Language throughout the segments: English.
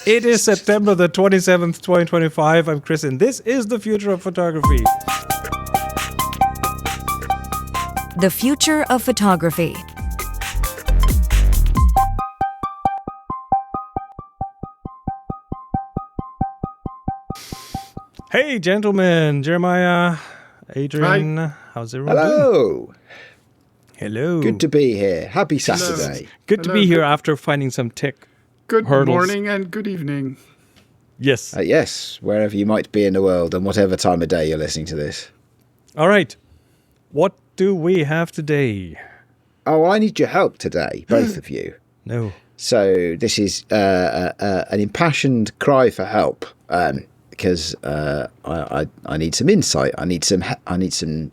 It is September the 27th, 2025. I'm Chris, and this is the future of photography. The future of photography. Hey, gentlemen. Jeremiah, Adrian, Hi. how's everyone doing? Hello. Hello. Good to be here. Happy Saturday. Good to be here after finding some tech Good hurdles. morning and good evening. Yes. Yes, wherever you might be in the world and whatever time of day you're listening to this. All right. What do we have today? Oh, I need your help today, both of you. No. So this is an impassioned cry for help because I need some insight. I need some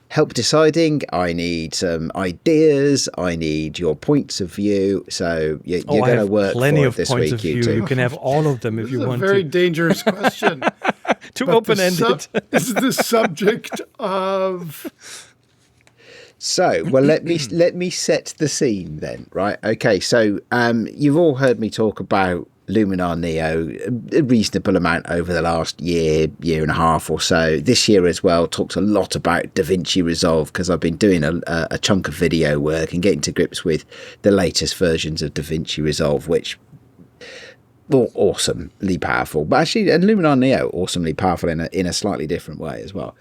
help deciding. I need some ideas. I need your points of view. So you're going to work plenty for of it this points week, of view. you two. You can have all of them if you want This is a very to. dangerous question. Too But open-ended. This is the subject of... So, well, let me set the scene then, right? Okay, so you've all heard me talk about Luminar Neo a reasonable amount over the last year and a half or so. This year as well, talked a lot about Vinci Resolve because I've been doing a chunk of video work and getting to grips with the latest versions of Vinci Resolve, which awesomely powerful. But actually, and Luminar Neo awesomely powerful in a slightly different way as well.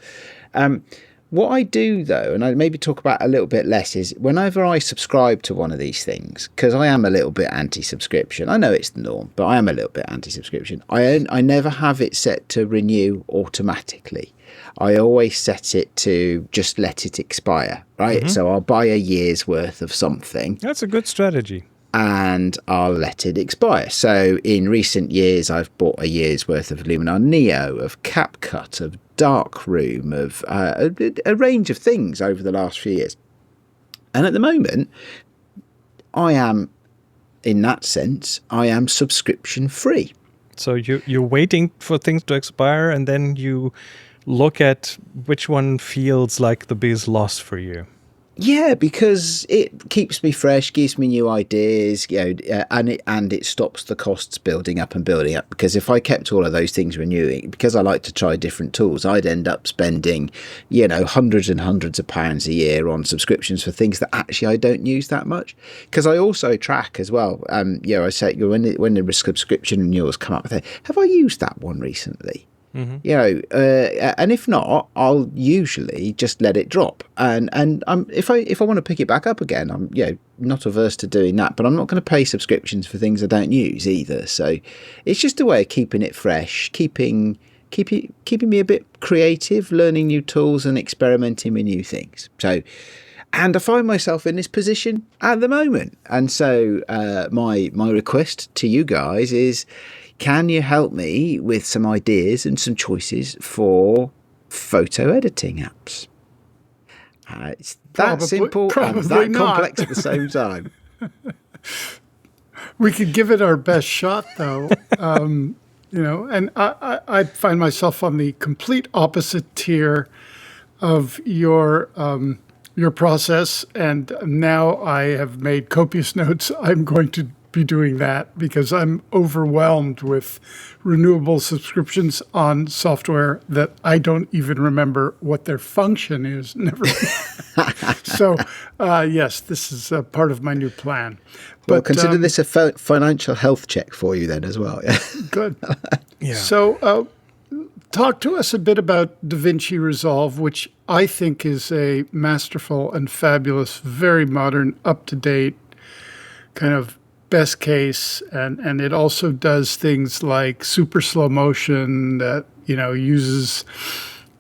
What I do, though, and I maybe talk about a little bit less, is whenever I subscribe to one of these things, because I am a little bit anti-subscription. I know it's the norm, but I am a little bit anti-subscription. I never have it set to renew automatically. I always set it to just let it expire, right? Mm-hmm. So I'll buy a year's worth of something. That's a good strategy. And I'll let it expire. So in recent years, I've bought a year's worth of Luminar Neo, of CapCut, of Darkroom, of a range of things over the last few years. And at the moment, I am, in that sense, I am subscription free. So you're waiting for things to expire, and then you look at which one feels like the biggest loss for you. Yeah, because it keeps me fresh, gives me new ideas, and it stops the costs building up. Because if I kept all of those things renewing, because I like to try different tools, I'd end up spending, hundreds and hundreds of pounds a year on subscriptions for things that actually I don't use that much. Because I also track as well. I say when the subscription renewals come up, I say, have I used that one recently? Mm-hmm. And if not, I'll usually just let it drop. And if I want to pick it back up again, I'm not averse to doing that. But I'm not going to pay subscriptions for things I don't use either. So it's just a way of keeping it fresh, keeping me a bit creative, learning new tools and experimenting with new things. And I find myself in this position at the moment. And so my request to you guys is, can you help me with some ideas and some choices for photo editing apps? It's that simple and that complex at the same time. We could give it our best shot, though. And I find myself on the complete opposite tier of your process, and now I have made copious notes. I'm going to be doing that because I'm overwhelmed with renewable subscriptions on software that I don't even remember what their function is. Never. So, yes, this is a part of my new plan. Well, consider this a financial health check for you then as well. Yeah. Good. Yeah. So, talk to us a bit about Vinci Resolve, which I think is a masterful and fabulous, very modern, up-to-date kind of best case, and it also does things like super slow motion that uses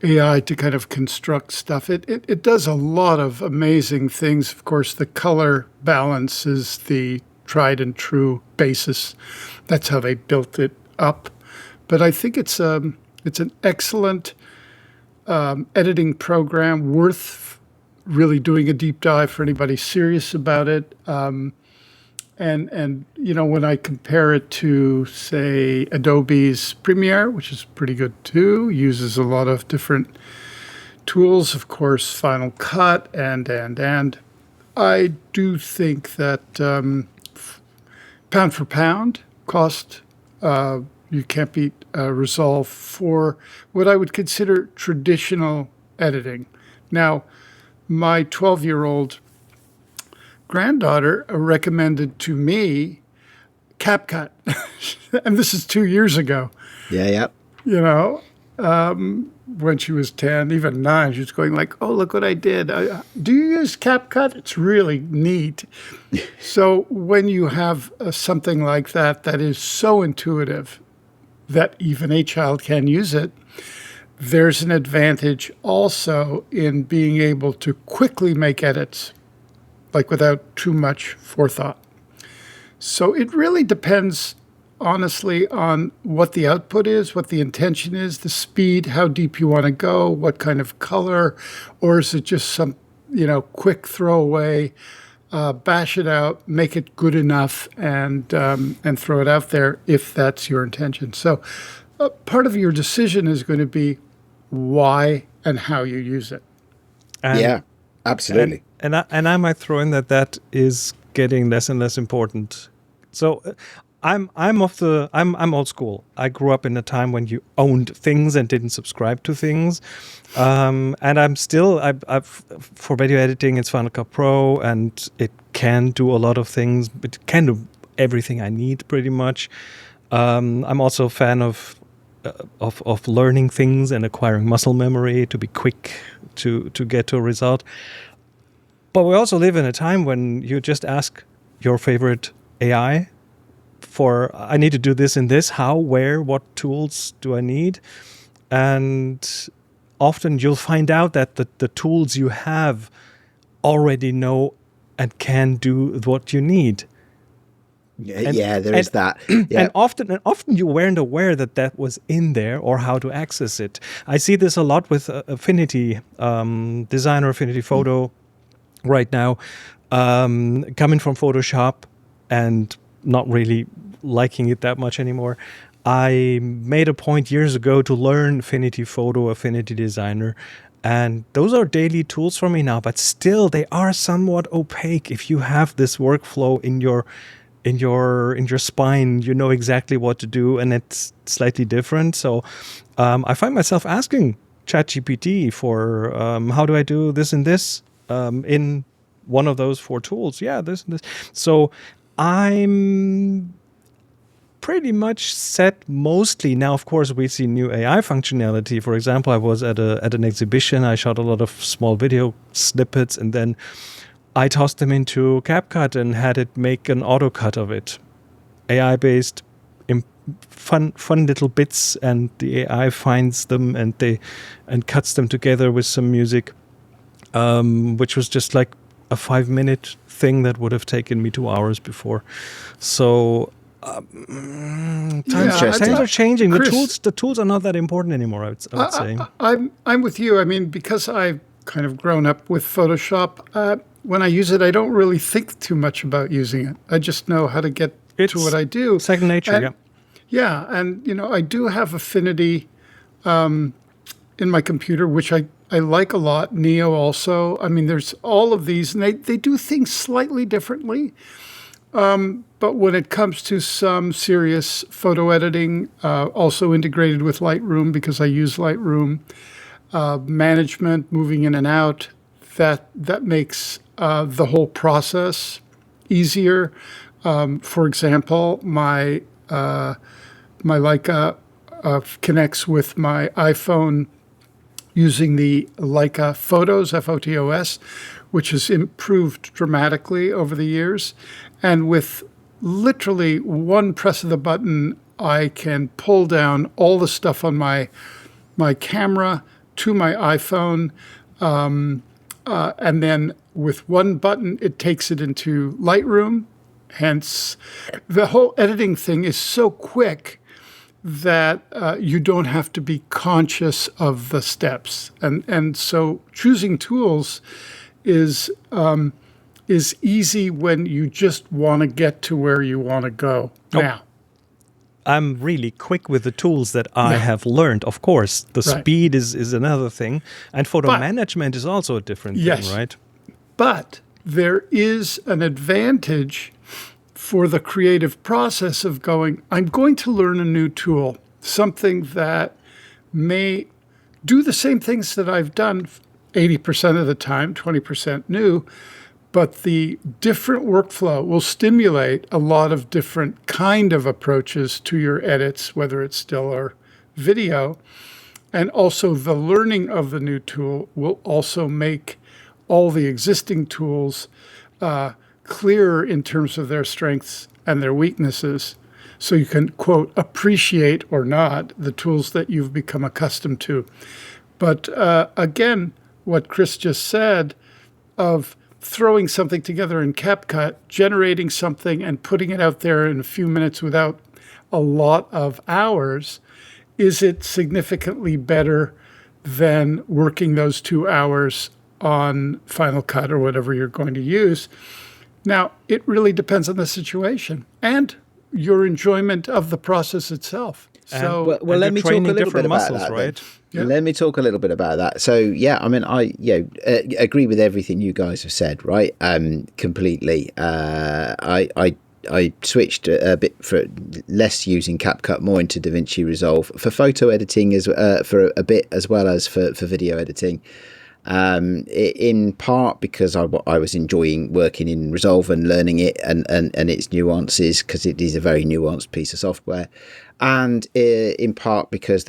AI to kind of construct stuff. It does a lot of amazing things. Of course, the color balance is the tried and true basis. That's how they built it up. But I think it's an excellent editing program, worth really doing a deep dive for anybody serious about it. And when I compare it to, say, Adobe's Premiere, which is pretty good too, uses a lot of different tools, of course, Final Cut, and I do think that pound for pound, cost you can't beat Resolve for what I would consider traditional editing. Now, my 12-year-old granddaughter recommended to me CapCut, and this is 2 years ago. Yeah. You know, when she was 10, even 9, she was going like, "Oh, look what I did! Do you use CapCut? It's really neat." So when you have something like that that is so intuitive that even a child can use it, there's an advantage also in being able to quickly make edits, like without too much forethought. So it really depends, honestly, on what the output is, what the intention is, the speed, how deep you want to go, what kind of color, or is it just some, quick throwaway, bash it out, make it good enough, and throw it out there if that's your intention. So part of your decision is going to be why and how you use it. And, yeah, absolutely. And I might throw in that is getting less and less important. So I'm old school. I grew up in a time when you owned things and didn't subscribe to things. And I'm still I've for video editing, it's Final Cut Pro, and it can do a lot of things. It can do everything I need pretty much. I'm also a fan of learning things and acquiring muscle memory to be quick to get to a result. But we also live in a time when you just ask your favorite AI for, I need to do this and this, how, where, what tools do I need? And often you'll find out that the tools you have already know and can do what you need. There is that. Yeah. And often you weren't aware that was in there or how to access it. I see this a lot with Affinity, Designer Affinity Photo right now, coming from Photoshop and not really liking it that much anymore. I made a point years ago to learn Affinity Photo, Affinity Designer, and those are daily tools for me now, but still they are somewhat opaque. If you have this workflow in your spine, you know exactly what to do, and it's slightly different. So I find myself asking ChatGPT for how do I do this and this in one of those 4 tools. Yeah, this and this. So I'm pretty much set mostly. Now, of course, we see new AI functionality. For example, I was at an exhibition. I shot a lot of small video snippets, and then I tossed them into CapCut and had it make an auto cut of it. AI-based, fun little bits, and the AI finds them and cuts them together with some music, which was just like a 5-minute thing that would have taken me 2 hours before. So times are changing. Chris, the tools are not that important anymore, I would say. I'm with you. I mean, because I've kind of grown up with Photoshop, when I use it, I don't really think too much about using it. I just know how to get to what I do. Second nature, and, yeah. And, I do have Affinity in my computer, which I like a lot. Neo also. I mean, there's all of these, and they do things slightly differently. But when it comes to some serious photo editing, also integrated with Lightroom because I use Lightroom, management, moving in and out, that makes the whole process easier. For example, my Leica connects with my iPhone using the Leica Photos, Photos, which has improved dramatically over the years. And with literally one press of the button, I can pull down all the stuff on my camera to my iPhone. And then with one button, it takes it into Lightroom. Hence, the whole editing thing is so quick that you don't have to be conscious of the steps. And so choosing tools is easy when you just want to get to where you want to go. Now, I'm really quick with the tools that I have learned. Of course, the speed is another thing. And photo management is also a different thing, right? But there is an advantage for the creative process of going, I'm going to learn a new tool, something that may do the same things that I've done 80% of the time, 20% new, but the different workflow will stimulate a lot of different kind of approaches to your edits, whether it's still or video. And also the learning of the new tool will also make all the existing tools clearer in terms of their strengths and their weaknesses. So you can, quote, appreciate or not the tools that you've become accustomed to. But again, what Chris just said of throwing something together in CapCut, generating something and putting it out there in a few minutes without a lot of hours, is it significantly better than working those 2 hours on Final Cut or whatever you're going to use? Now, it really depends on the situation and your enjoyment of the process itself. So, Well, let me talk a little bit about that. Right? Yeah. Let me talk a little bit about that. So, yeah, I mean, I agree with everything you guys have said, right? Completely. I switched a bit for less using CapCut, more into DaVinci Resolve for photo editing, as for a bit, as well as for video editing. In part because I was enjoying working in Resolve and learning it and its nuances, because it is a very nuanced piece of software, and in part because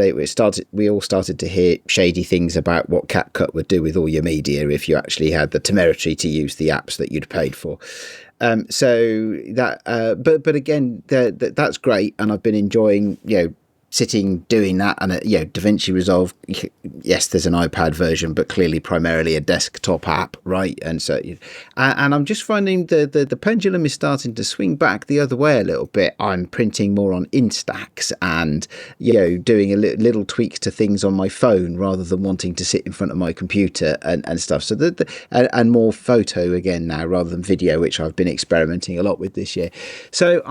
we all started to hear shady things about what CapCut would do with all your media if you actually had the temerity to use the apps that you'd paid for. So that, but again, that's great, and I've been enjoying, sitting doing that. And DaVinci Resolve, yes, there's an iPad version, but clearly primarily a desktop app, right? And so, and I'm just finding the pendulum is starting to swing back the other way a little bit. I'm printing more on Instax and doing a little tweaks to things on my phone rather than wanting to sit in front of my computer and stuff. So and more photo again now rather than video, which I've been experimenting a lot with this year. So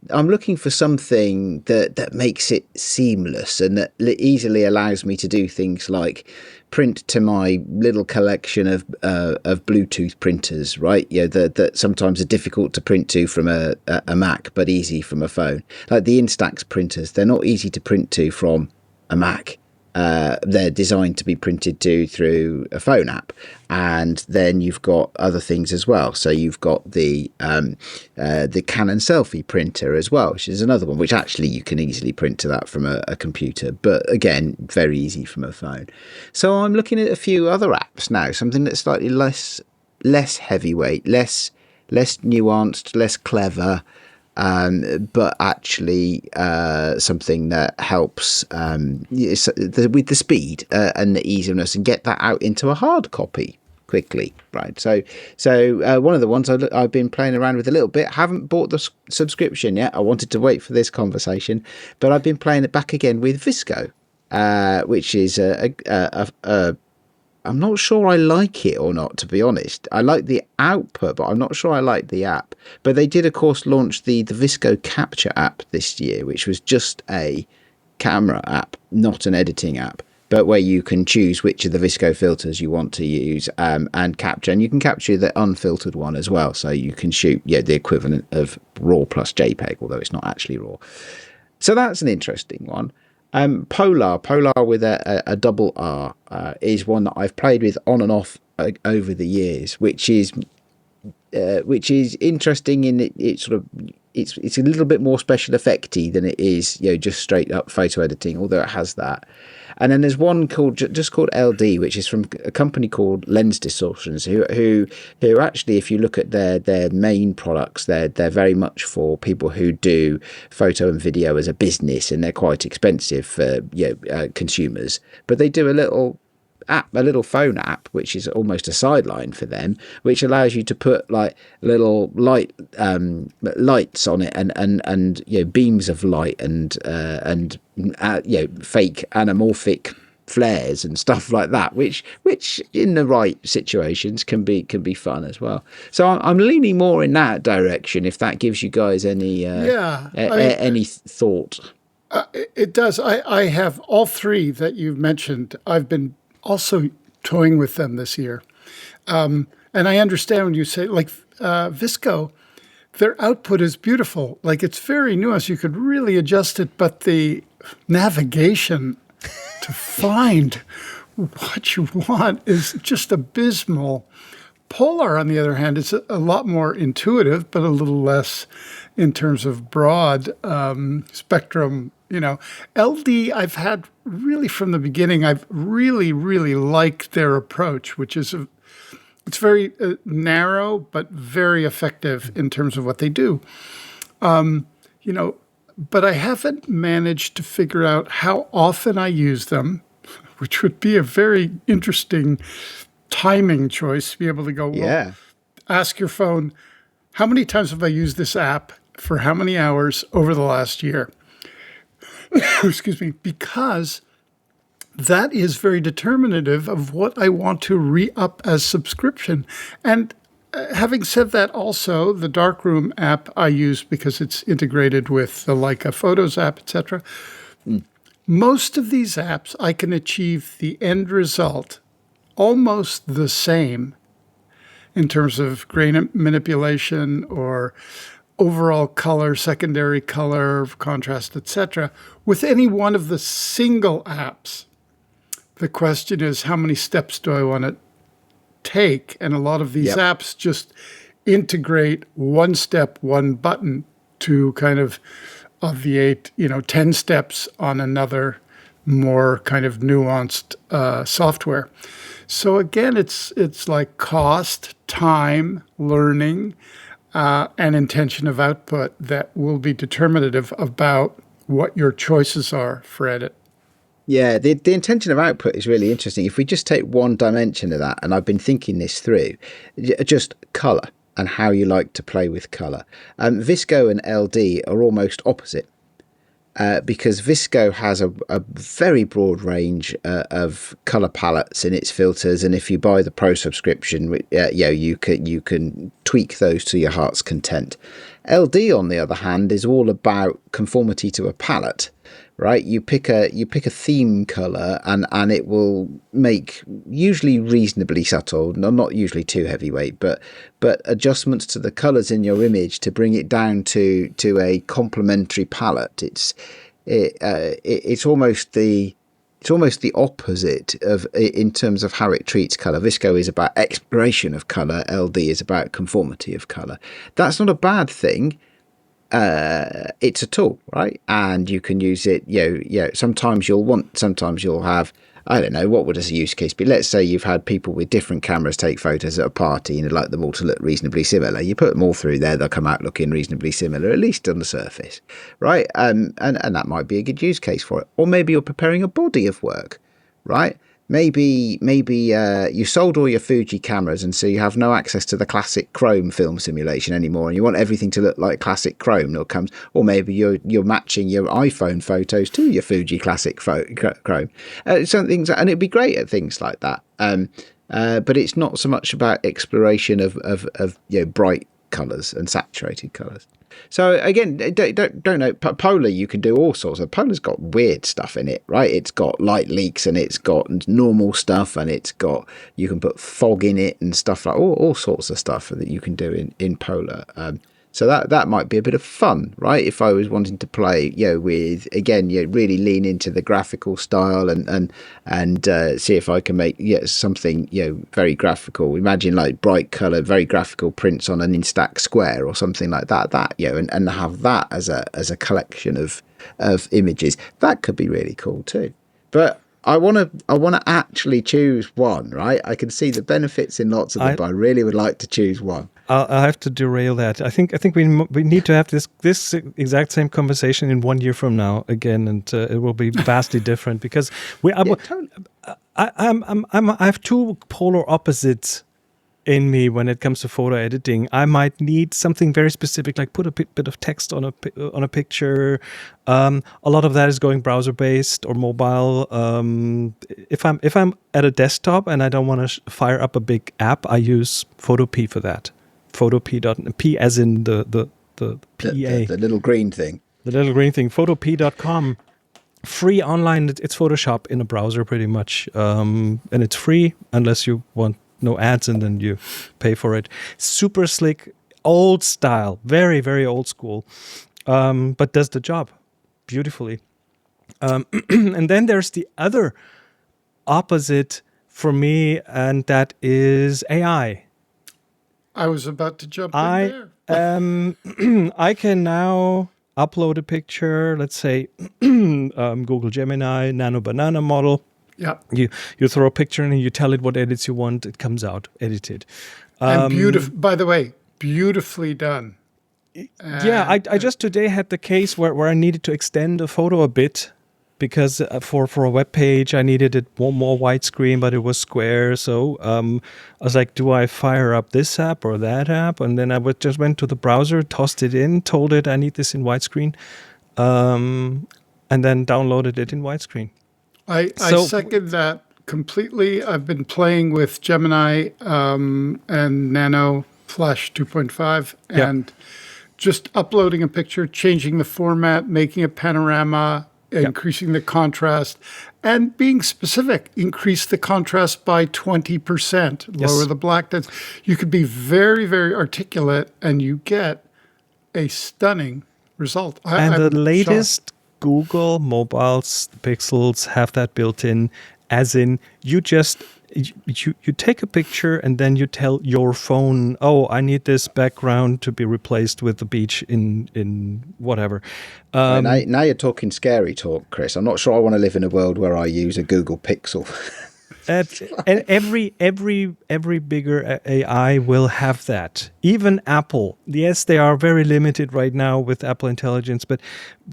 I'm looking for something that makes it seamless and that easily allows me to do things like print to my little collection of Bluetooth printers, right? That sometimes are difficult to print to from a Mac, but easy from a phone. Like the Instax printers, they're not easy to print to from a Mac. They're designed to be printed to through a phone app, and then you've got other things as well. So you've got the Canon selfie printer as well, which is another one which actually you can easily print to that from a computer, but again very easy from a phone. So I'm looking at a few other apps now, something that's slightly less heavyweight, less nuanced, less clever. But actually something that helps with the speed and the easiness, and get that out into a hard copy quickly, right? So one of the ones I've been playing around with a little bit, haven't bought the subscription yet. I wanted to wait for this conversation, but I've been playing it back again with VSCO, which is I'm not sure I like it or not, to be honest. I like the output, but I'm not sure I like the app. But they did, of course, launch the VSCO Capture app this year, which was just a camera app, not an editing app, but where you can choose which of the VSCO filters you want to use and capture. And you can capture the unfiltered one as well. So you can shoot the equivalent of RAW plus JPEG, although it's not actually RAW. So that's an interesting one. Polar with a double R is one that I've played with on and off over the years, which is interesting in it's a little bit more special effecty than it is just straight up photo editing, although it has that. And then there's one called LD, which is from a company called Lens Distortions, who actually, if you look at their main products, they're very much for people who do photo and video as a business, and they're quite expensive for consumers. But they do a little phone app, which is almost a sideline for them, which allows you to put like little lights on it and beams of light and fake anamorphic flares and stuff like that, which in the right situations can be fun as well. So I'm leaning more in that direction, if that gives you guys any any thought. It does. I have all three that you've mentioned. I've been also toying with them this year. And I understand when you say, like VSCO, their output is beautiful. Like, it's very nuanced. You could really adjust it, but the navigation to find what you want is just abysmal. Polar, on the other hand, is a lot more intuitive, but a little less in terms of broad spectrum. LD, I've had really from the beginning, I've really, really liked their approach, which is it's very narrow, but very effective in terms of what they do. But I haven't managed to figure out how often I use them, which would be a very interesting timing choice to be able to go, well, ask your phone, how many times have I used this app for how many hours over the last year? Excuse me, because that is very determinative of what I want to re-up as subscription. And having said that, also, the Darkroom app I use because it's integrated with the Leica Photos app, etc. Most of these apps, I can achieve the end result almost the same in terms of grain manipulation or overall color, secondary color, contrast, etc., with any one of the single apps. The question is, how many steps do I want to take? And a lot of these apps just integrate one step, one button to kind of obviate, 10 steps on another more kind of nuanced software. So again, it's like cost, time, learning, and intention of output that will be determinative about what your choices are for edit. Yeah, the intention of output is really interesting. If we just take one dimension of that, and I've been thinking this through, just colour and how you like to play with colour. VSCO and LD are almost opposite. Because VSCO has a very broad range of color palettes in its filters, and if you buy the Pro subscription, you can tweak those to your heart's content. LD, on the other hand, is all about conformity to a palette, right? You pick a theme color, and it will make usually reasonably subtle, not usually too heavyweight, but adjustments to the colors in your image to bring it down to a complementary palette. It's almost the opposite of in terms of how it treats color. VSCO is about exploration of color. LD is about conformity of color. That's not a bad thing. It's a tool, right? And you can use it. Sometimes you'll have. I don't know, what would a use case be? Let's say you've had people with different cameras take photos at a party and you'd like them all to look reasonably similar. You put them all through there, they'll come out looking reasonably similar, at least on the surface, right? And that might be a good use case for it. Or maybe you're preparing a body of work, right? Maybe you sold all your Fuji cameras, and so you have no access to the classic Chrome film simulation anymore, and you want everything to look like classic Chrome. Or maybe you're matching your iPhone photos to your Fuji classic Chrome. And it'd be great at things like that. But it's not so much about exploration of bright colours and saturated colours. So again, don't know. Polar, you can do all sorts of. Polar's got weird stuff in it, right? It's got light leaks, and it's got normal stuff, and you can put fog in it and stuff like all sorts of stuff that you can do in Polar. So that might be a bit of fun, right? If I was wanting to play, with really lean into the graphical style and see if I can make something very graphical. Imagine like bright color, very graphical prints on an Instax square or something like that. And have that as a collection of images. That could be really cool too. But I want to actually choose one, right? I can see the benefits in lots of them, but I really would like to choose one. I'll have to derail that. I think we need to have this exact same conversation in 1 year from now again, and it will be vastly different because I have two polar opposites in me when it comes to photo editing. I might need something very specific, like put a bit of text on a picture. A lot of that is going browser based or mobile. If I'm at a desktop and I don't want to fire up a big app, I use Photopea for that. Photopea.p as in the PEA. The little green thing. The little green thing. Photopea.com. Free online. It's Photoshop in a browser pretty much. And it's free unless you want no ads, and then you pay for it. Super slick. old style, very, very old school, but does the job beautifully. And then there's the other opposite for me, and that is AI. I was about to jump in there. I can now upload a picture, let's say Google Gemini Nano Banana model. Yeah. You throw a picture in and you tell it what edits you want. It comes out edited. And by the way, beautifully done. Yeah, I just today had the case where I needed to extend a photo a bit because for a web page I needed it more widescreen, but it was square. So I was like, do I fire up this app or that app? And then I just went to the browser, tossed it in, told it I need this in widescreen, and then downloaded it in widescreen. I second that completely. I've been playing with Gemini and Nano Flash 2.5 and just uploading a picture, changing the format, making a panorama, increasing the contrast, and being specific. Increase the contrast by 20%, lower the blackness. You could be very, very articulate, and you get a stunning result. And the latest Google mobiles, the Pixels, have that built in, as in you take a picture and then you tell your phone, oh, I need this background to be replaced with the beach in whatever. Now you're talking scary talk, Chris. I'm not sure I want to live in a world where I use a Google Pixel. And every bigger AI will have that. Even Apple. Yes, they are very limited right now with Apple Intelligence, but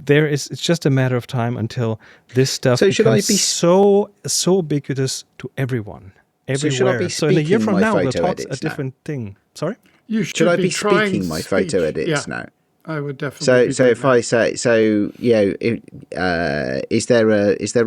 it's just a matter of time until this stuff becomes so ubiquitous to everyone, everywhere. So should I be so in a year from now, we'll talk a different now? thing. Sorry? Should I be speaking my photo edits now? I would definitely. So if I say, is there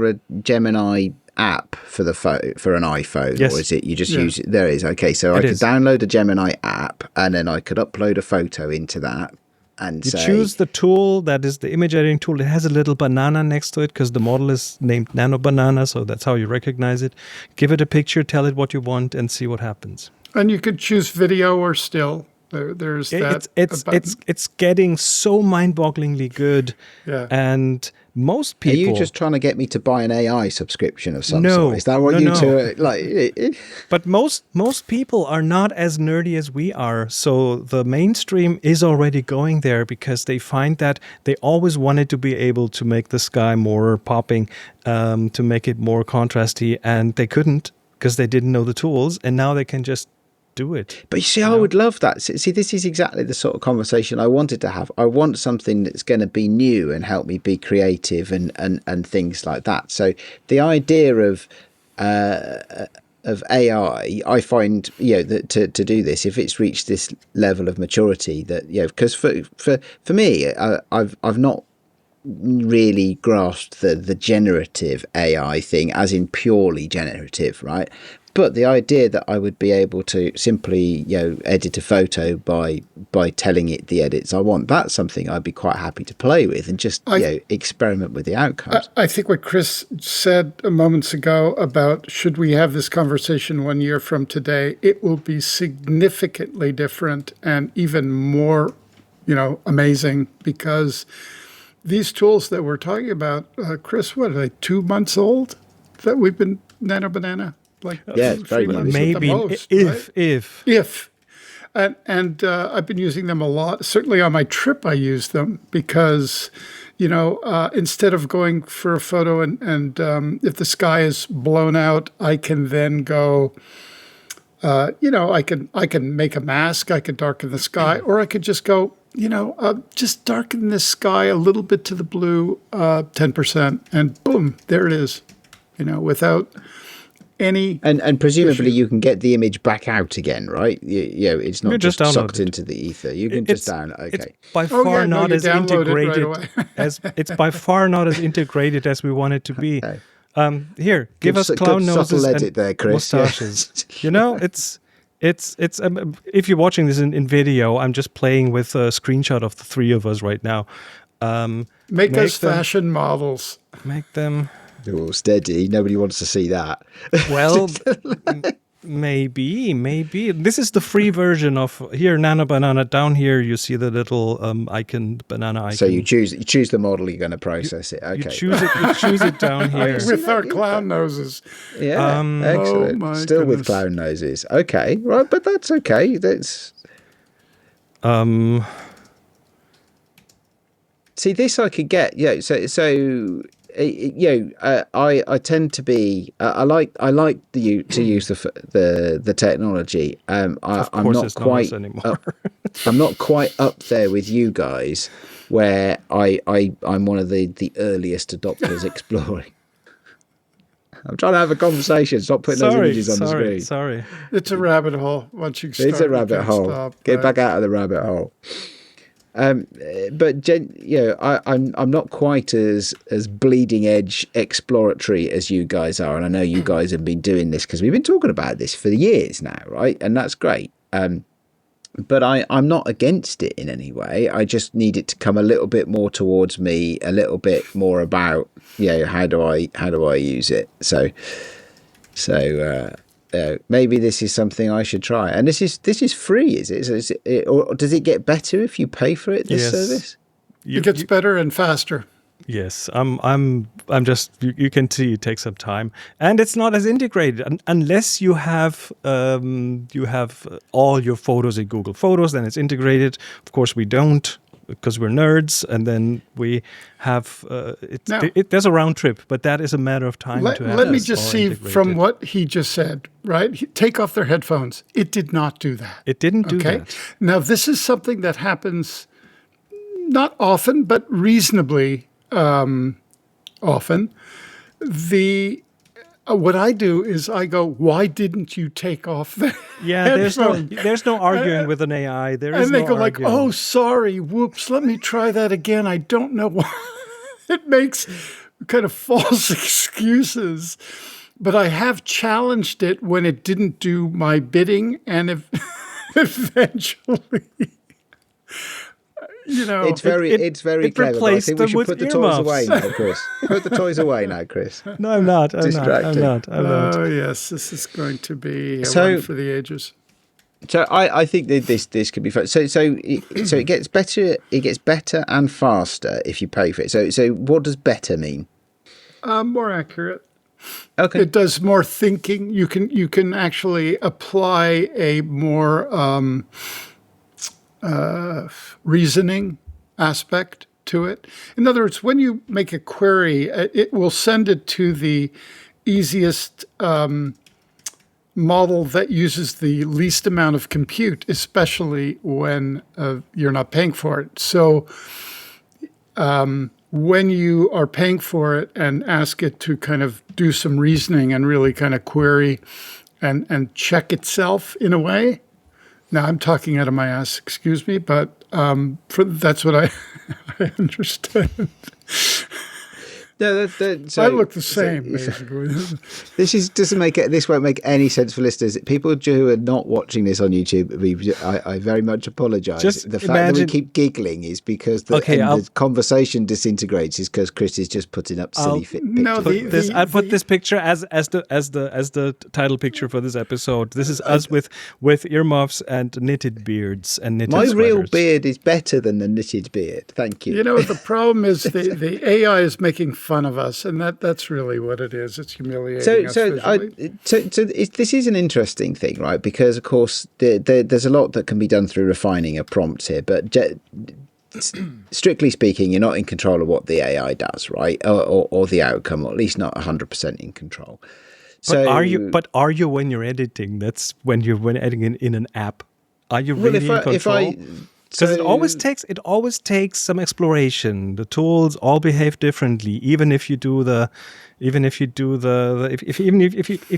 a Gemini app for for an iPhone, or is it you just use it? There is. Okay, so I could download a Gemini app and then I could upload a photo into that. And you choose the tool that is the image editing tool. It has a little banana next to it because the model is named Nano Banana, so that's how you recognize it. Give it a picture, tell it what you want, and see what happens. And you could choose video or still. There's that. It's getting so mind-bogglingly good. Yeah. And most people. Are you just trying to get me to buy an AI subscription of some sort? Is that what two like? But most people are not as nerdy as we are. So the mainstream is already going there because they find that they always wanted to be able to make the sky more popping, to make it more contrasty, and they couldn't because they didn't know the tools, and now they can just do it. But you see, I would love that. See, this is exactly the sort of conversation I wanted to have. I want something that's going to be new and help me be creative and things like that. So the idea of AI, I find, that to do this, if it's reached this level of maturity, that because for me, I've not really grasped the generative AI thing, as in purely generative, right? But the idea that I would be able to simply, edit a photo by telling it the edits I want, that's something I'd be quite happy to play with and just, experiment with the outcomes. I think what Chris said moments ago about should we have this conversation 1 year from today, it will be significantly different and even more, amazing, because these tools that we're talking about, Chris, what are they, 2 months old that we've been Nano Banana? It's very nice. Maybe most, if and I've been using them a lot. Certainly on my trip, I use them because instead of going for a photo and if the sky is blown out, I can then go. I can make a mask. I can darken the sky, or I could just go. Just darken the sky a little bit to the blue, 10%, and boom, there it is. Without any and presumably you can get the image back out again, right? It's not just sucked into the ether. You can just download. Okay, it's by far not as integrated it's by far not as integrated as we want it to be. Okay. Here, give us clown noses and there, Chris. Mustaches. It's if you're watching this in video, I'm just playing with a screenshot of the three of us right now. Make us fashion models. Make them. Oh, steady. Nobody wants to see that. Well, Maybe. This is the free version of here, Nano Banana. Down here, you see the little banana icon. So you choose the model you're going to process it. Okay. You choose it down here. With our clown noses. Yeah, excellent. Oh my Still goodness. with clown noses. Okay, right, but that's okay. That's see, this I could get. Yeah, I tend to be. I like to use the technology. I'm not quite I'm not quite up there with you guys, where I'm one of the earliest adopters exploring. I'm trying to have a conversation. Stop putting those images on the screen. Sorry. It's a rabbit hole. Once you start, It's a rabbit hole. Stop, Get right? back out of the rabbit hole. But I'm not quite as bleeding edge exploratory as you guys are, and I know you guys have been doing this because we've been talking about this for years now, right? And that's great. But I'm not against it in any way. I just need it to come a little bit more towards me, a little bit more about how do I use it. So maybe this is something I should try. And this is free, is it? Or does it get better if you pay for it? This service? It gets better and faster. Yes, I'm just. You can see it takes some time, and it's not as integrated unless you have all your photos in Google Photos. Then it's integrated. Of course, we don't because we're nerds, and then we have. There's a round trip, but that is a matter of time to have. Let me this just all see integrated. from what he just said. Right, take off their headphones. It did not do that. It didn't do that. Now this is something that happens not often, but reasonably. Often, what I do is I go, why didn't you take off the headphone? There's no arguing with an AI. There is and they no go like, arguing. oh, sorry, whoops, let me try that again. I don't know why. It makes kind of false excuses. But I have challenged it when it didn't do my bidding, and eventually... it's very clever. But I think we should put the toys away now, Chris. Put the toys away now, Chris. No, I'm not. I'm not. Oh yes, this is going to be one for the ages. So I think that this could be fun. So it gets better. It gets better and faster if you pay for it. So what does better mean? More accurate. Okay. It does more thinking. You can actually apply a more reasoning aspect to it. In other words, when you make a query, it will send it to the easiest model that uses the least amount of compute, especially when you're not paying for it. So when you are paying for it and ask it to kind of do some reasoning and really kind of query and check itself in a way. Now, I'm talking out of my ass, excuse me, but that's what I understand. No, I look the same, basically. This won't make any sense for listeners. People who are not watching this on YouTube, I very much apologise. The fact that we keep giggling is because the conversation disintegrates is because Chris is just putting up silly pictures. I'll put this picture as the title picture for this episode. This is us with earmuffs and knitted beards and knitted My sweaters. real beard is better than the knitted beard. Thank you. You know, the problem is the AI is making fun of us, and that's really what it is. It's humiliating us visually. This is an interesting thing, right? Because, of course, there's a lot that can be done through refining a prompt here, but strictly speaking, you're not in control of what the AI does, right? Or the outcome, or at least not 100% in control. But are you when you're editing? That's when editing in an app. Are you really in control? Because it always takes some exploration. The tools all behave differently, even if you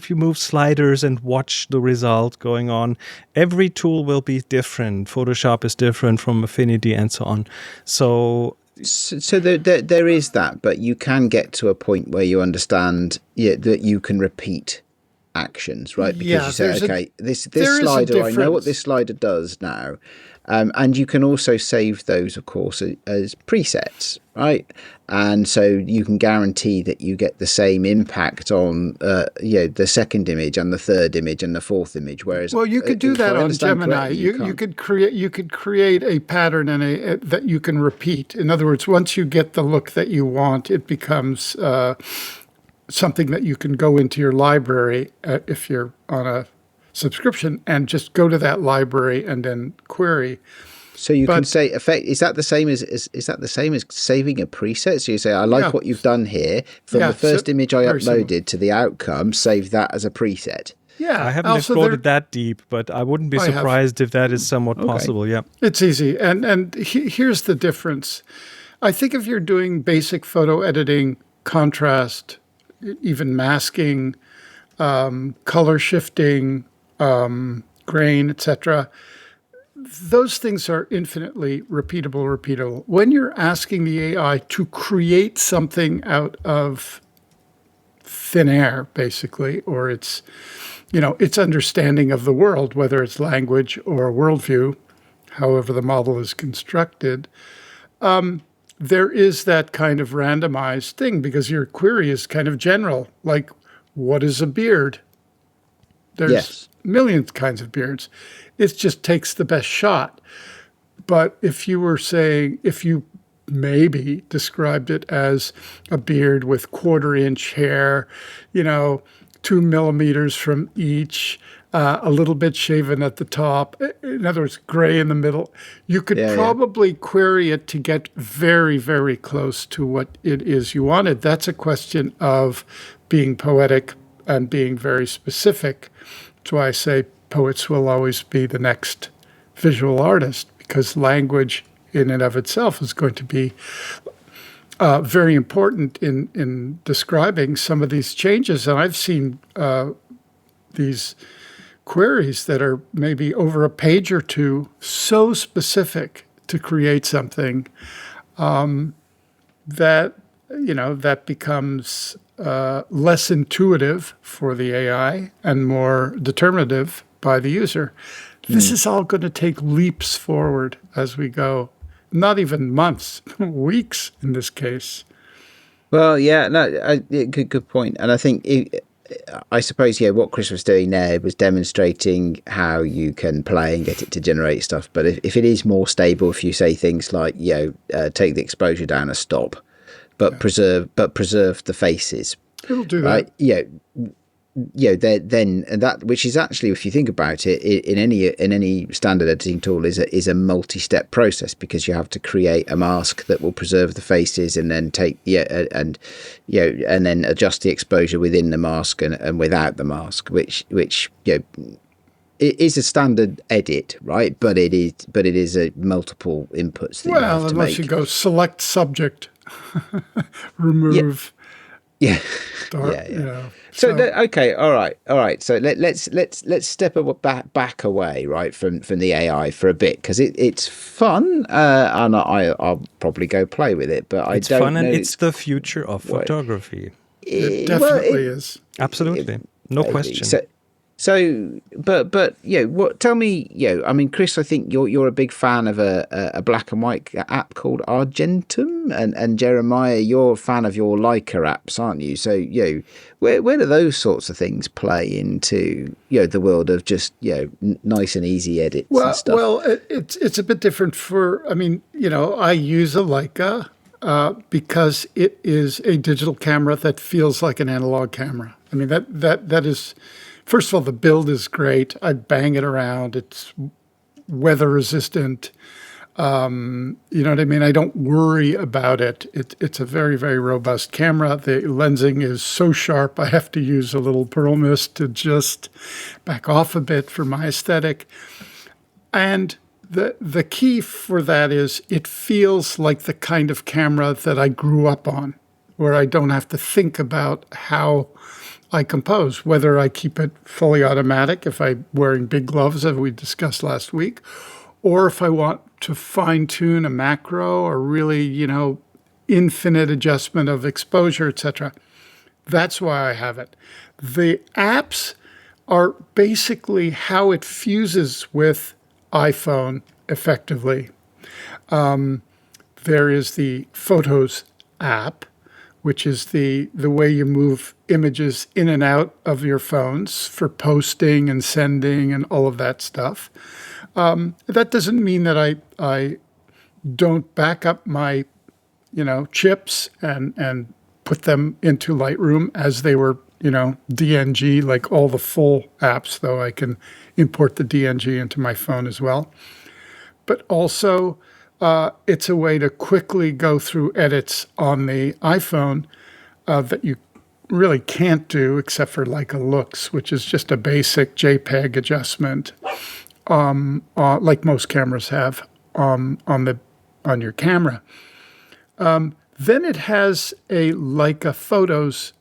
move sliders and watch the result going on. Every tool will be different. Photoshop is different from Affinity and so on. So there is that, but you can get to a point where you understand that you can repeat actions, right? Because you say, okay, this slider, I know what this slider does now. And you can also save those, of course, as presets, right? And so you can guarantee that you get the same impact on, the second image and the third image and the fourth image. Whereas, Well, you could do that on Gemini. correctly, You could create a pattern that you can repeat. In other words, once you get the look that you want, it becomes something that you can go into your library if you're on a subscription and just go to that library and then query. So you can say, is that the same as saving a preset? So you say, I like what you've done here. From the first image I uploaded to the outcome, save that as a preset. Yeah, I haven't explored it that deep, but I wouldn't be surprised if that is somewhat possible. Yeah, it's easy, and here's the difference. I think if you're doing basic photo editing, contrast, even masking, color shifting, grain, etc., those things are infinitely repeatable. When you're asking the AI to create something out of thin air, basically, or its understanding of the world, whether it's language or worldview, however the model is constructed, there is that kind of randomized thing because your query is kind of general, like, what is a beard? There's millions kinds of beards. It just takes the best shot. But if you maybe described it as a beard with 1/4-inch hair, 2 millimeters from each, a little bit shaven at the top, in other words, gray in the middle, you could probably query it to get very, very close to what it is you wanted. That's a question of being poetic and being very specific. That's why I say poets will always be the next visual artist, because language in and of itself is going to be very important in describing some of these changes. And I've seen these queries that are maybe over a page or two, so specific to create something that becomes less intuitive for the AI and more determinative by the user. This is all going to take leaps forward as we go. Not even months, weeks in this case. Well, good point. And I think, I suppose, what Chris was doing there was demonstrating how you can play and get it to generate stuff. But if it is more stable, if you say things like, take the exposure down a stop, but preserve the faces, it'll do right? that. Then that, which is actually, if you think about it, in any standard editing tool, is a multi-step process, because you have to create a mask that will preserve the faces, and then and then adjust the exposure within the mask and without the mask, which it is a standard edit, right? But it is a multiple inputs that you have to unless make. you go select subject, remove. Yeah. Start, So okay, all right. So let's step back away, right, from the AI for a bit, because it's fun, and I'll probably go play with it. But it's fun, and it's the future of photography. It definitely is. Absolutely, no question. But what? Tell me, I mean, Chris, I think you're a big fan of a black and white app called Argentum, and Jeremiah, you're a fan of your Leica apps, aren't you? So where do those sorts of things play into the world of just nice and easy edits and stuff? Well, it's a bit different I use a Leica because it is a digital camera that feels like an analog camera. I mean that is. First of all, the build is great. I bang it around. It's weather resistant. You know what I mean? I don't worry about it. It's a very, very robust camera. The lensing is so sharp, I have to use a little pearl mist to just back off a bit for my aesthetic. And the key for that is it feels like the kind of camera that I grew up on, where I don't have to think about how I compose, whether I keep it fully automatic if I'm wearing big gloves, as we discussed last week, or if I want to fine-tune a macro or really, infinite adjustment of exposure, etc. That's why I have it. The apps are basically how it fuses with iPhone effectively. There is the Photos app, which is the way you move images in and out of your phones for posting and sending and all of that stuff. That doesn't mean that I don't back up my, chips and put them into Lightroom as they were, DNG, like all the full apps, though I can import the DNG into my phone as well. But also, it's a way to quickly go through edits on the iPhone that you really can't do except for Leica Looks, which is just a basic JPEG adjustment, like most cameras have on your camera. Then it has a Leica Photos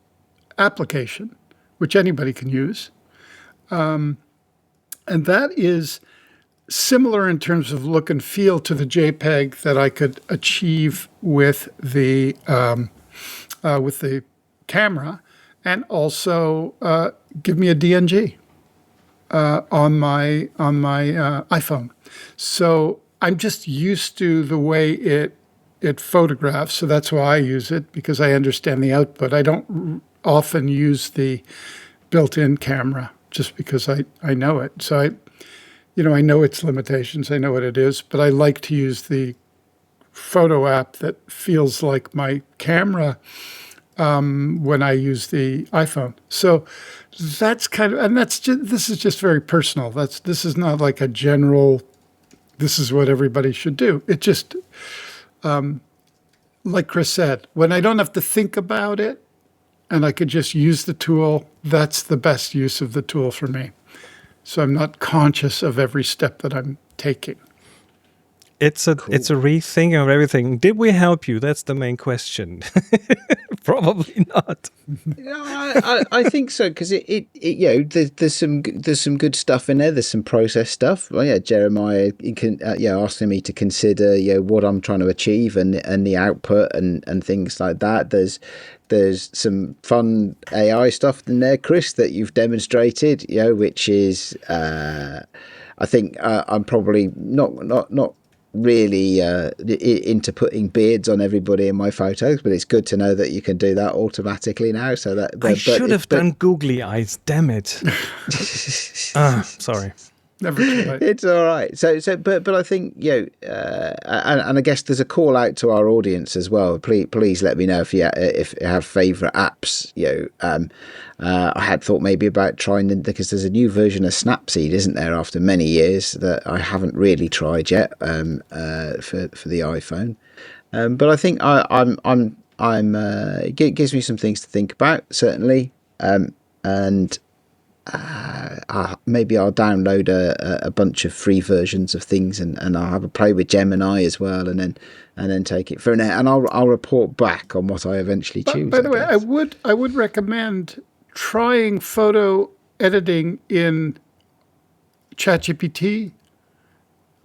application, which anybody can use, and that is similar in terms of look and feel to the JPEG that I could achieve with the camera, and also give me a DNG on my iPhone. So I'm just used to the way it photographs, so that's why I use it, because I understand the output. I don't often use the built-in camera just because I know it. So I know its limitations, I know what it is, but I like to use the photo app that feels like my camera when I use the iPhone. So that's this is just very personal. This is not like a general, this is what everybody should do. It just, like Chris said, when I don't have to think about it and I could just use the tool, that's the best use of the tool for me. So I'm not conscious of every step that I'm taking. It's a rethinking of everything. Did we help you? That's the main question. Probably not. I think so, because there's some good stuff in there. There's some process stuff. Well, yeah, Jeremiah asking me to consider what I'm trying to achieve and the output and things like that. There's some fun AI stuff in there, Chris, that you've demonstrated. Which is I think I'm probably not really into putting beards on everybody in my photos, but it's good to know that you can do that automatically now. So that I should have done googly eyes. Damn it! Sorry. Never too late. It's all right. But I think and I guess there's a call out to our audience as well. Please let me know if you have favourite apps. I had thought maybe about trying them, because there's a new version of Snapseed, isn't there? After many years, that I haven't really tried yet for the iPhone. But I think it gives me some things to think about, certainly, and. Maybe I'll download a bunch of free versions of things, and I'll have a play with Gemini as well, and then take it from there. And I'll report back on what I eventually choose. By the way, I would recommend trying photo editing in ChatGPT,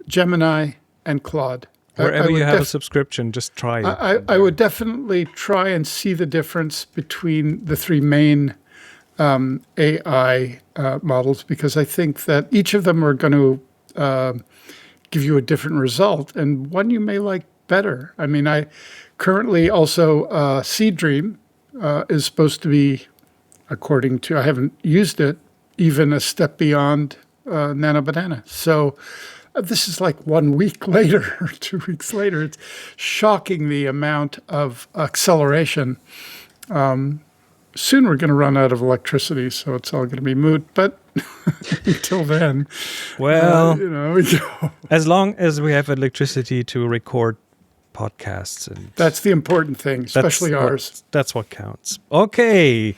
Gemini, and Claude. Wherever you have a subscription, just try it. I would definitely try and see the difference between the three main AI models, because I think that each of them are going to give you a different result, and one you may like better. I mean, I currently also Seed Dream is supposed to be, according to, I haven't used it, even a step beyond Nano Banana. So this is like 1 week later or 2 weeks later. It's shocking the amount of acceleration. Soon we're going to run out of electricity, so it's all going to be moot. But until then, well, as long as we have electricity to record podcasts, and that's the important thing, especially ours. That's what counts. Okay,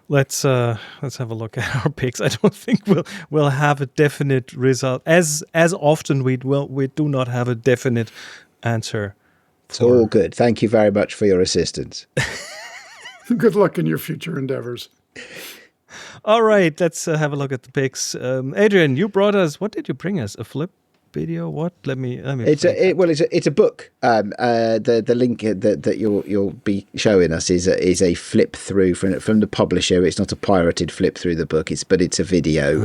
let's have a look at our picks. I don't think we'll have a definite result. As often we do not have a definite answer. It's all good. Thank you very much for your assistance. Good luck in your future endeavors. All right, let's have a look at the picks. Adrian, you brought us. What did you bring us? A flip video? What? Let me. It's a book. The link that you'll be showing us is a flip through from the publisher. It's not a pirated flip through the book. It's a video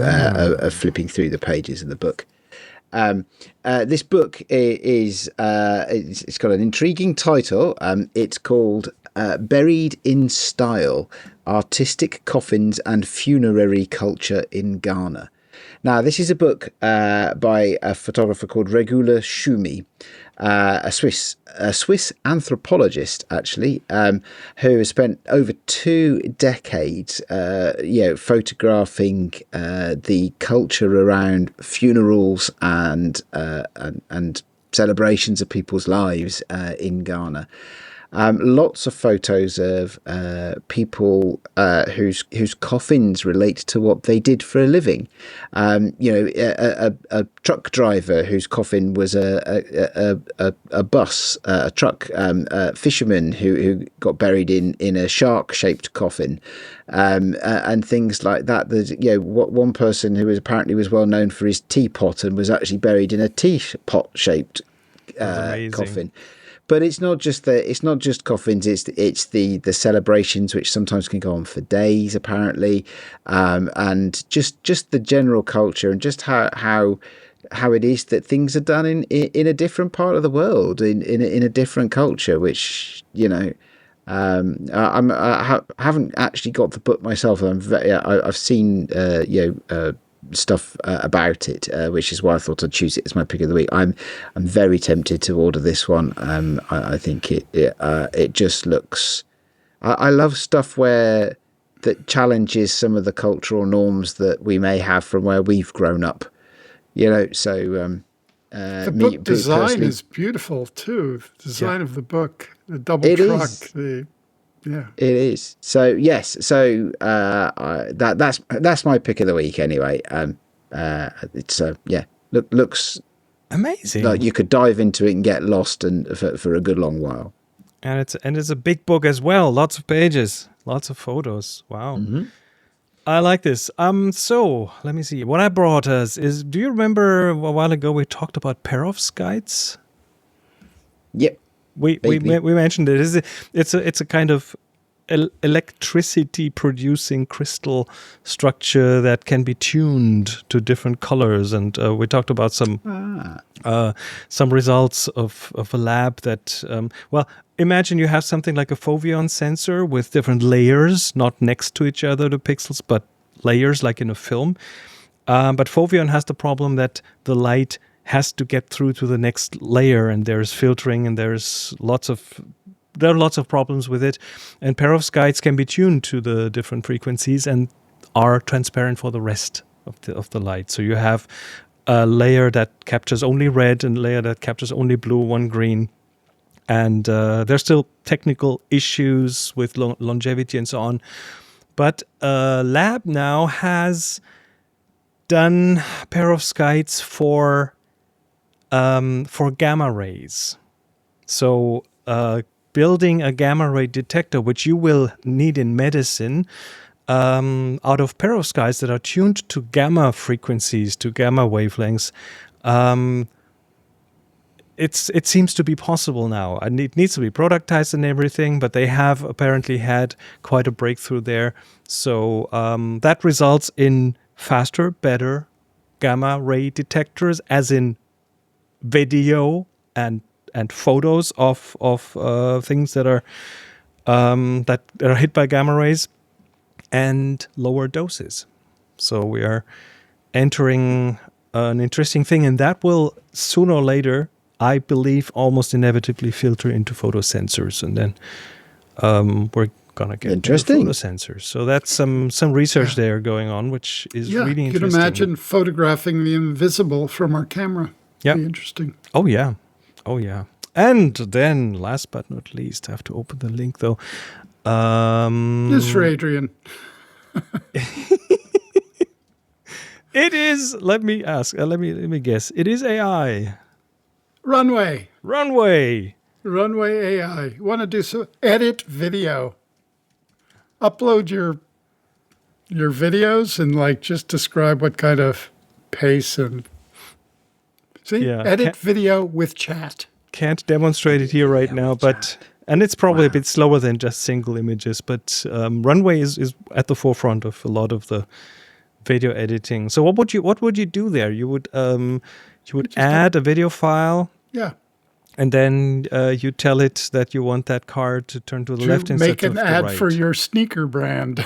of flipping through the pages of the book. This book is it's got an intriguing title. It's called Buried in Style: Artistic Coffins and Funerary Culture in Ghana. Now, this is a book by a photographer called Regula Shumi, a Swiss anthropologist, actually, who has spent over 2 decades, photographing the culture around funerals and celebrations of people's lives in Ghana. Lots of photos of people whose coffins relate to what they did for a living. A truck driver whose coffin was a bus, a truck, fisherman who got buried in a shark-shaped coffin, and things like that. There's one person who apparently was well known for his teapot and was actually buried in a teapot-shaped coffin. But it's not just coffins. It's the celebrations, which sometimes can go on for days, apparently, and just the general culture and just how it is that things are done in a different part of the world, in a different culture. Which I haven't actually got the book myself. I've seen stuff about it, which is why I thought I'd choose it as my pick of the week. I'm very tempted to order this one. I think it just looks. I love stuff that challenges some of the cultural norms that we may have from where we've grown up. So the book design is beautiful too. The design of the book, the double truck, yeah, it is. So yes, so that's my pick of the week anyway. It's looks amazing. Like you could dive into it and get lost and for a good long while. And it's a big book as well. Lots of pages, lots of photos. Wow. Mm-hmm. I like this. So let me see. What I brought us is. Do you remember a while ago we talked about perovskites? Yep. We mentioned it. It's a kind of electricity producing crystal structure that can be tuned to different colors, and we talked about some results of a lab that imagine you have something like a foveon sensor with different layers, not next to each other, the pixels, but layers like in a film. But foveon has the problem that the light has to get through to the next layer, and there's filtering, and there are lots of problems with it. And perovskites can be tuned to the different frequencies and are transparent for the rest of the light. So you have a layer that captures only red and a layer that captures only blue, one green. And there's still technical issues with longevity and so on. But a lab now has done perovskites for gamma rays. So building a gamma ray detector, which you will need in medicine, out of perovskites that are tuned to gamma frequencies, to gamma wavelengths, it seems to be possible now. And it needs to be productized and everything, but they have apparently had quite a breakthrough there. So that results in faster, better gamma ray detectors, as in video and photos of things that are hit by gamma rays, and lower doses. So we are entering an interesting thing, and that will sooner or later, I believe, almost inevitably filter into photosensors, and then we're gonna get interesting photosensors. So that's some research there going on, which is really interesting. You can imagine photographing the invisible from our camera. Yeah, be interesting. Oh yeah. And then, last but not least, I have to open the link though. This is for Adrian. It is. Let me ask. Let me guess. It is AI. Runway AI. Want to do so? Edit video. Upload your videos and just describe what kind of pace and edit video with chat. Can't demonstrate it here right now, and it's probably a bit slower than just single images. But Runway is at the forefront of a lot of the video editing. So what would you do there? You You would add a video file, Yeah. and then you tell it that you want that car to turn to the left instead Make of an the ad right. for your sneaker brand.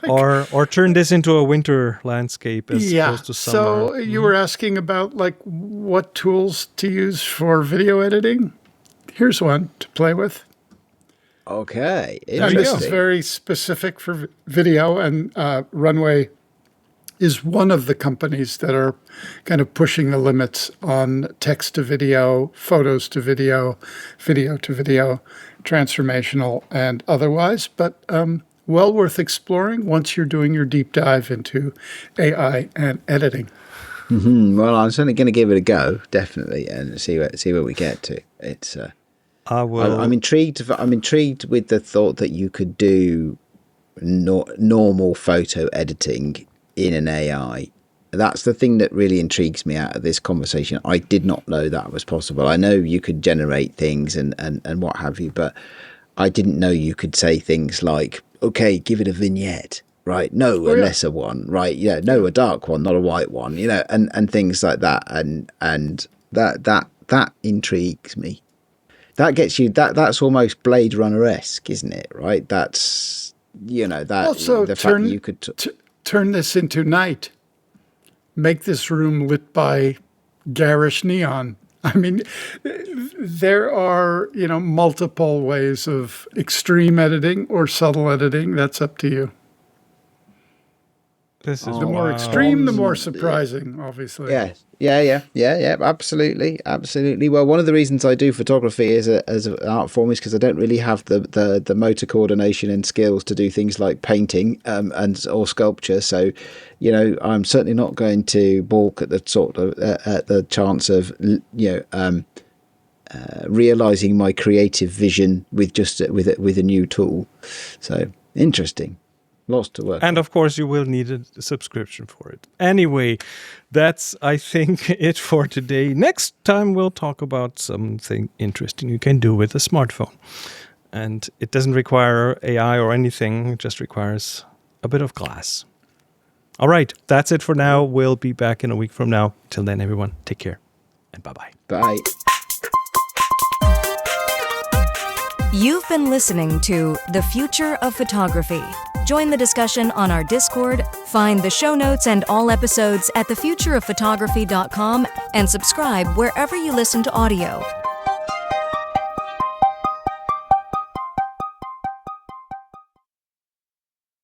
or turn this into a winter landscape as opposed to summer. So you were asking about like what tools to use for video editing. Here's one to play with. Okay, And this is interesting. very specific for video, and Runway is one of the companies that are kind of pushing the limits on text to video, photos to video, video to video, transformational and otherwise, but well worth exploring once you're doing your deep dive into AI and editing. Well, I'm certainly going to give it a go, definitely, and see where we get to. It's. I'm intrigued. I'm intrigued with the thought that you could do normal photo editing in an AI. That's the thing that really intrigues me out of this conversation. I did not know that was possible. I know you could generate things and what have you, but I didn't know you could say things like, okay, give it a vignette, right? No, a lesser one, right? Yeah, no, a dark one, not a white one, you know, and things like that. And that intrigues me. That gets you, that's almost Blade Runner-esque, isn't it? Right? That's, you know, that Also, the fact that you could turn this into night. Make this room lit by garish neon. I mean, there are, you know, multiple ways of extreme editing or subtle editing. That's up to you. This is The more extreme, the more surprising, obviously. Yeah, absolutely. Well, one of the reasons I do photography as an art form is because I don't really have the motor coordination and skills to do things like painting or sculpture. So, you know, I'm certainly not going to balk at the sort of at the chance of realizing my creative vision with a new tool. So interesting. Lots to work. And of course, you will need a subscription for it. Anyway, that's, I think, it for today. Next time, we'll talk about something interesting you can do with a smartphone. And it doesn't require AI or anything. It just requires a bit of glass. All right, that's it for now. We'll be back in a week from now. Till then, everyone, take care and bye-bye. Bye. You've been listening to The Future of Photography. Join the discussion on our Discord, find the show notes and all episodes at thefutureofphotography.com, and subscribe wherever you listen to audio.